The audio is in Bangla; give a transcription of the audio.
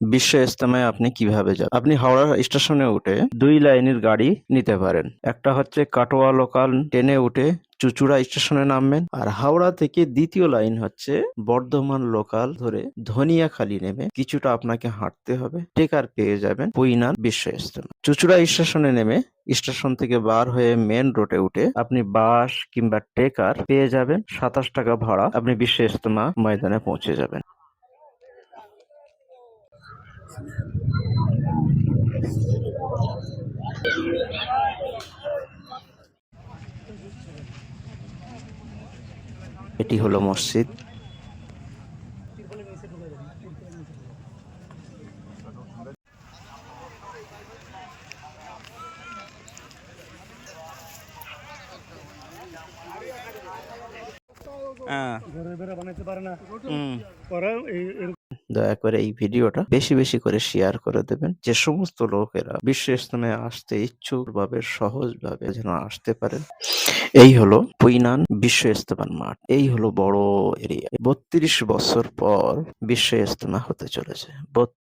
বিশ্ব ইজতেমায় আপনি কিভাবে যাবেন? আপনি হাওড়া স্টেশনে উঠে ২ লাইনের গাড়ি নিতে পারেন। একটা হচ্ছে কাটোয়া লোকাল ট্রেনে উঠে চুঁচুড়া স্টেশনে নামবেন। আর হাওড়া থেকে দ্বিতীয় লাইন হচ্ছে বর্ধমান লোকাল ধরে ধনিয়াখালী নেমে কিছুটা আপনাকে হাঁটতে হবে। টেকার পেয়ে যাবেন কুইনান বিশ্ব ইজতেমা। চুঁচুড়া স্টেশনে নেমে স্টেশন থেকে বার হয়ে মেন রোডে উঠে আপনি বাস কিংবা টেকার পেয়ে যাবেন ২৭ টাকা ভাড়া। আপনি বিশ্ব ইজতেমা ময়দানে পৌঁছে যাবেন। এটি হলো মসজিদ। দয়া করে এই ভিডিওটা বেশি বেশি করে শেয়ার করে দেবেন, যে সমস্ত লোকেরা বিশ্ব ইজতেমায় আসতে ইচ্ছুক ভাবে সহজভাবে যেন আসতে পারেন। এই হলো পুইনান বিশ্ব ইজতেমার মাঠ। এই হলো বড় এরিয়া। ৩২ বছর পর বিশ্ব ইজতেমা হতে চলেছে।